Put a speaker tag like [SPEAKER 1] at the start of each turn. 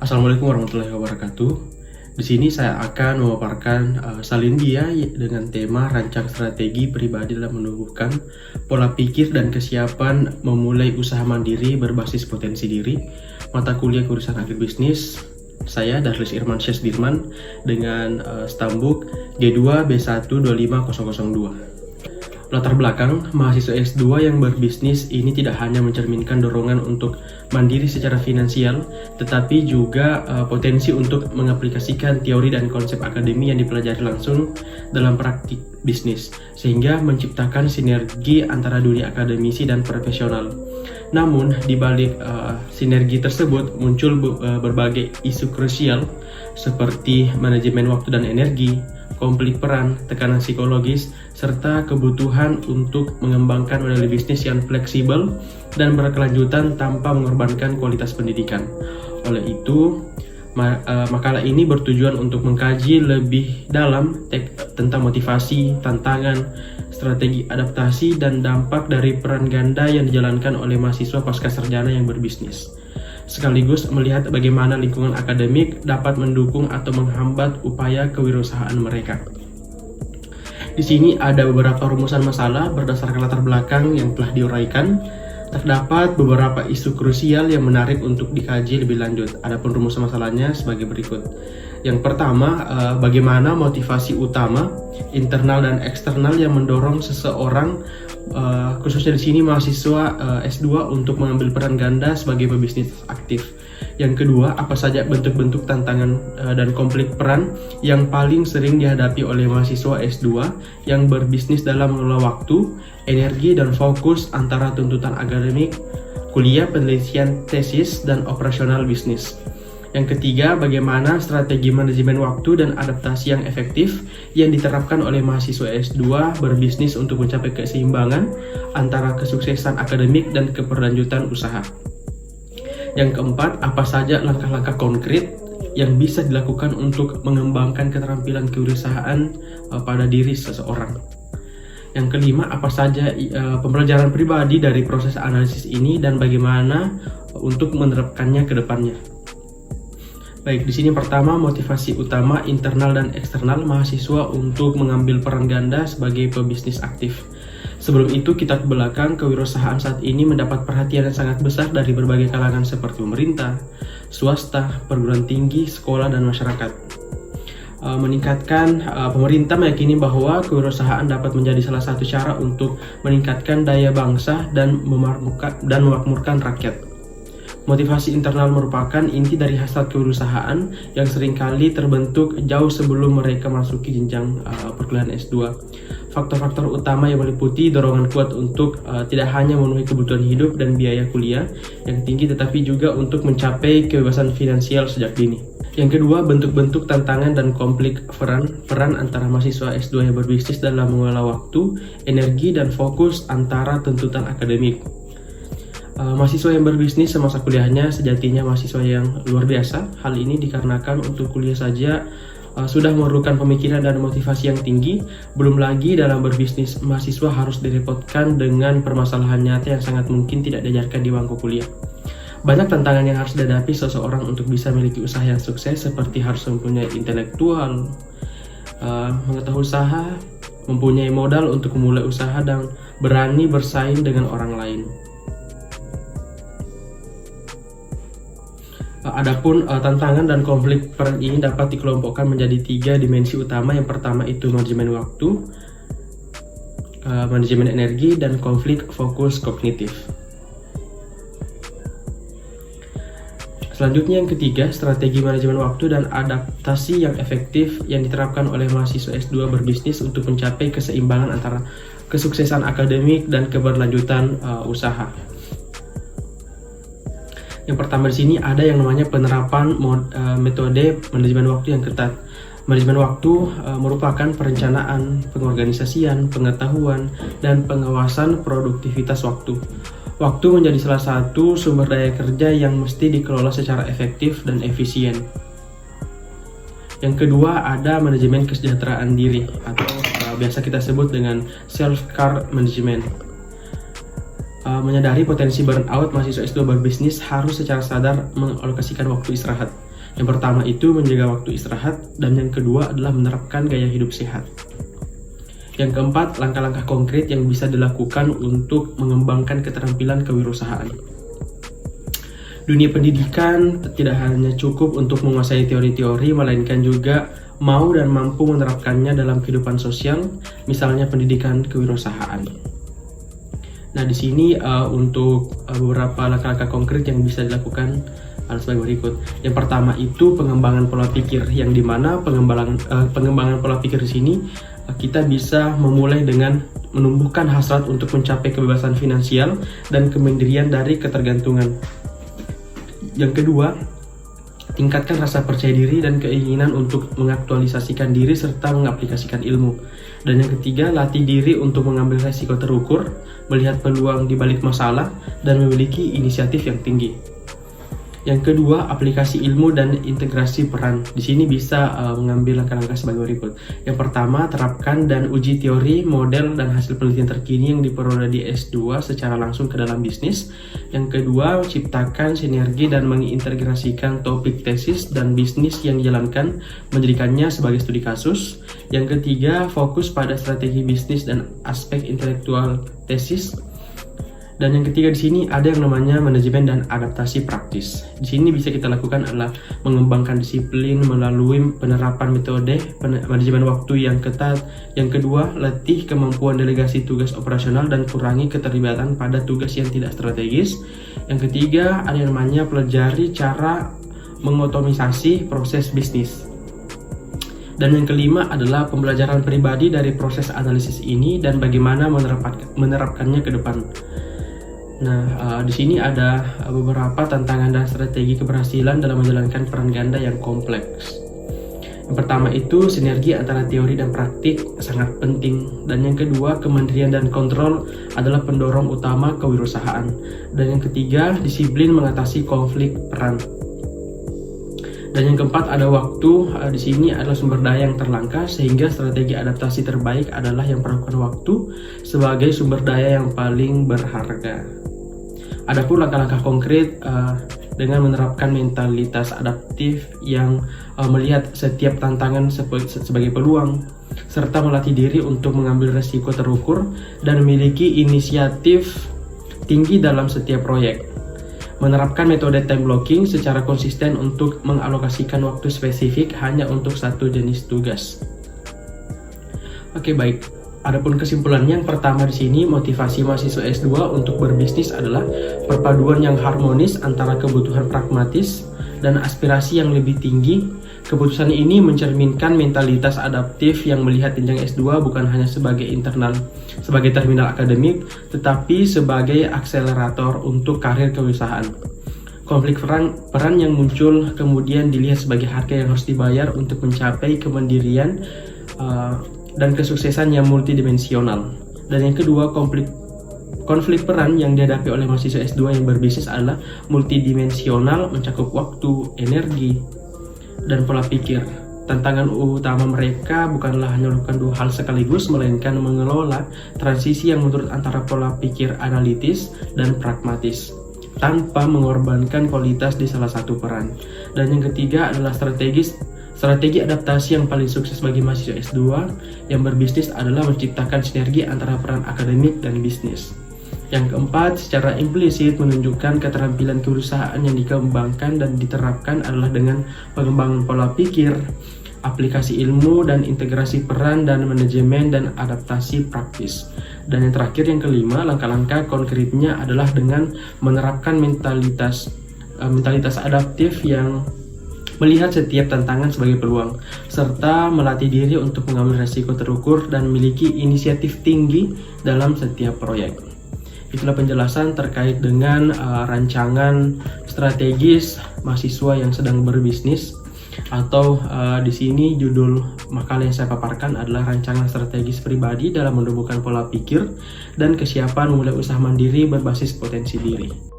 [SPEAKER 1] Assalamualaikum warahmatullahi wabarakatuh. Di sini saya akan memaparkan Salindia dengan tema rancang strategi pribadi dalam menumbuhkan pola pikir dan kesiapan memulai usaha mandiri berbasis potensi diri. Mata kuliah Kurusan Agribisnis. Saya Darlis Irmansyah Dirman dengan stambuk G2 B1 25002. Latar belakang, mahasiswa S2 yang berbisnis ini tidak hanya mencerminkan dorongan untuk mandiri secara finansial, tetapi juga potensi untuk mengaplikasikan teori dan konsep akademi yang dipelajari langsung dalam praktik bisnis, sehingga menciptakan sinergi antara dunia akademisi dan profesional. Namun, di balik sinergi tersebut muncul berbagai isu krusial seperti manajemen waktu dan energi, konflik peran, tekanan psikologis, serta kebutuhan untuk mengembangkan model bisnis yang fleksibel dan berkelanjutan tanpa mengorbankan kualitas pendidikan. Oleh itu, makalah ini bertujuan untuk mengkaji lebih dalam tentang motivasi, tantangan, strategi adaptasi, dan dampak dari peran ganda yang dijalankan oleh mahasiswa pascasarjana yang berbisnis, sekaligus melihat bagaimana lingkungan akademik dapat mendukung atau menghambat upaya kewirausahaan mereka. Di sini ada beberapa rumusan masalah berdasarkan latar belakang yang telah diuraikan. Terdapat beberapa isu krusial yang menarik untuk dikaji lebih lanjut. Adapun rumusan masalahnya sebagai berikut. Yang pertama, bagaimana motivasi utama internal dan eksternal yang mendorong seseorang, khususnya di sini mahasiswa S2 untuk mengambil peran ganda sebagai pebisnis aktif. Yang kedua, apa saja bentuk-bentuk tantangan dan konflik peran yang paling sering dihadapi oleh mahasiswa S2 yang berbisnis dalam mengelola waktu, energi, dan fokus antara tuntutan akademik, kuliah, penelitian, tesis, dan operasional bisnis. Yang ketiga, bagaimana strategi manajemen waktu dan adaptasi yang efektif yang diterapkan oleh mahasiswa S2 berbisnis untuk mencapai keseimbangan antara kesuksesan akademik dan keberlanjutan usaha. Yang keempat, apa saja langkah-langkah konkret yang bisa dilakukan untuk mengembangkan keterampilan kewirausahaan pada diri seseorang. Yang kelima, apa saja pembelajaran pribadi dari proses analisis ini dan bagaimana untuk menerapkannya ke depannya. Baik, di sini pertama, motivasi utama internal dan eksternal mahasiswa untuk mengambil peran ganda sebagai pebisnis aktif. Sebelum itu, kita ke belakang, kewirausahaan saat ini mendapat perhatian yang sangat besar dari berbagai kalangan seperti pemerintah, swasta, perguruan tinggi, sekolah, dan masyarakat. Pemerintah meyakini bahwa kewirausahaan dapat menjadi salah satu cara untuk meningkatkan daya bangsa dan memakmurkan rakyat. Motivasi internal merupakan inti dari hasrat kewirausahaan yang seringkali terbentuk jauh sebelum mereka masuki jenjang perkuliahan S2. Faktor-faktor utama yang meliputi dorongan kuat untuk tidak hanya memenuhi kebutuhan hidup dan biaya kuliah yang tinggi, tetapi juga untuk mencapai kebebasan finansial sejak dini. Yang kedua, bentuk-bentuk tantangan dan konflik peran antara mahasiswa S2 yang berbisnis dalam mengelola waktu, energi, dan fokus antara tuntutan akademik. Mahasiswa yang berbisnis semasa kuliahnya sejatinya mahasiswa yang luar biasa. Hal ini dikarenakan untuk kuliah saja sudah memerlukan pemikiran dan motivasi yang tinggi. Belum lagi dalam berbisnis, mahasiswa harus direpotkan dengan permasalahan nyata yang sangat mungkin tidak diajarkan di bangku kuliah. Banyak tantangan yang harus dihadapi seseorang untuk bisa memiliki usaha yang sukses, seperti harus mempunyai intelektual, mengetahui usaha, mempunyai modal untuk memulai usaha, dan berani bersaing dengan orang lain. Adapun tantangan dan konflik peran ini dapat dikelompokkan menjadi 3 dimensi utama. Yang pertama itu manajemen waktu, manajemen energi, dan konflik fokus kognitif. Selanjutnya yang ketiga, strategi manajemen waktu dan adaptasi yang efektif yang diterapkan oleh mahasiswa S2 berbisnis untuk mencapai keseimbangan antara kesuksesan akademik dan keberlanjutan usaha. Yang pertama di sini ada yang namanya penerapan metode manajemen waktu yang ketat. Manajemen waktu merupakan perencanaan, pengorganisasian, pengetahuan, dan pengawasan produktivitas waktu. Waktu menjadi salah satu sumber daya kerja yang mesti dikelola secara efektif dan efisien. Yang kedua ada manajemen kesejahteraan diri atau biasa kita sebut dengan self-care management. Menyadari potensi burnout, mahasiswa S2 berbisnis harus secara sadar mengalokasikan waktu istirahat. Yang pertama itu menjaga waktu istirahat, dan yang kedua adalah menerapkan gaya hidup sehat. Yang keempat, langkah-langkah konkret yang bisa dilakukan untuk mengembangkan keterampilan kewirausahaan. Dunia pendidikan tidak hanya cukup untuk menguasai teori-teori, melainkan juga mau dan mampu menerapkannya dalam kehidupan sosial, misalnya pendidikan kewirausahaan. Nah, di sini untuk beberapa langkah-langkah konkret yang bisa dilakukan sebagai berikut. Yang pertama itu pengembangan pola pikir, yang dimana pengembangan pola pikir di sini kita bisa memulai dengan menumbuhkan hasrat untuk mencapai kebebasan finansial dan kemandirian dari ketergantungan. Yang kedua, tingkatkan rasa percaya diri dan keinginan untuk mengaktualisasikan diri serta mengaplikasikan ilmu. Dan yang ketiga, latih diri untuk mengambil resiko terukur, melihat peluang di balik masalah, dan memiliki inisiatif yang tinggi. Yang kedua, aplikasi ilmu dan integrasi peran. Di sini bisa mengambil langkah-langkah sebagai berikut. Yang pertama, terapkan dan uji teori, model, dan hasil penelitian terkini yang diperoleh di S2 secara langsung ke dalam bisnis. Yang kedua, ciptakan sinergi dan mengintegrasikan topik tesis dan bisnis yang dijalankan, menjadikannya sebagai studi kasus. Yang ketiga, fokus pada strategi bisnis dan aspek intelektual tesis. Dan yang ketiga di sini ada yang namanya manajemen dan adaptasi praktis. Di sini bisa kita lakukan adalah mengembangkan disiplin melalui penerapan metode manajemen waktu yang ketat. Yang kedua, latih kemampuan delegasi tugas operasional dan kurangi keterlibatan pada tugas yang tidak strategis. Yang ketiga, ada yang namanya pelajari cara mengotomisasi proses bisnis. Dan yang kelima adalah pembelajaran pribadi dari proses analisis ini dan bagaimana menerapkannya ke depan. Nah, di sini ada beberapa tantangan dan strategi keberhasilan dalam menjalankan peran ganda yang kompleks. Yang pertama itu sinergi antara teori dan praktik sangat penting. Dan yang kedua, kemandirian dan kontrol adalah pendorong utama kewirausahaan. Dan yang ketiga, disiplin mengatasi konflik peran. Dan yang keempat ada waktu. Di sini adalah sumber daya yang terlangkah, sehingga strategi adaptasi terbaik adalah yang perlukan waktu sebagai sumber daya yang paling berharga. Adapun langkah-langkah konkret dengan menerapkan mentalitas adaptif yang melihat setiap tantangan sebagai peluang, serta melatih diri untuk mengambil resiko terukur dan memiliki inisiatif tinggi dalam setiap proyek. Menerapkan metode time blocking secara konsisten untuk mengalokasikan waktu spesifik hanya untuk satu jenis tugas. Oke, baik. Adapun kesimpulannya, yang pertama di sini motivasi mahasiswa S2 untuk berbisnis adalah perpaduan yang harmonis antara kebutuhan pragmatis dan aspirasi yang lebih tinggi. Keputusan ini mencerminkan mentalitas adaptif yang melihat jenjang S2 bukan hanya sebagai terminal akademik, tetapi sebagai akselerator untuk karir kewirausahaan. Konflik peran yang muncul kemudian dilihat sebagai harga yang harus dibayar untuk mencapai kemandirian dan kesuksesan yang multidimensional. Dan yang kedua, konflik peran yang dihadapi oleh mahasiswa S2 yang berbisnis adalah multidimensional, mencakup waktu, energi, dan pola pikir. Tantangan utama mereka bukanlah hanya melakukan dua hal sekaligus, melainkan mengelola transisi yang menurut antara pola pikir analitis dan pragmatis, tanpa mengorbankan kualitas di salah satu peran. Dan yang ketiga adalah strategi adaptasi yang paling sukses bagi mahasiswa S2 yang berbisnis adalah menciptakan sinergi antara peran akademik dan bisnis. Yang keempat, secara implisit menunjukkan keterampilan kewirausahaan yang dikembangkan dan diterapkan adalah dengan pengembangan pola pikir, aplikasi ilmu, dan integrasi peran dan manajemen dan adaptasi praktis. Dan yang terakhir, yang kelima, langkah-langkah konkretnya adalah dengan menerapkan mentalitas adaptif yang melihat setiap tantangan sebagai peluang, serta melatih diri untuk mengambil resiko terukur dan memiliki inisiatif tinggi dalam setiap proyek. Itulah penjelasan terkait dengan rancangan strategis mahasiswa yang sedang berbisnis, atau di sini judul makalah yang saya paparkan adalah rancangan strategis pribadi dalam menumbuhkan pola pikir dan kesiapan memulai usaha mandiri berbasis potensi diri.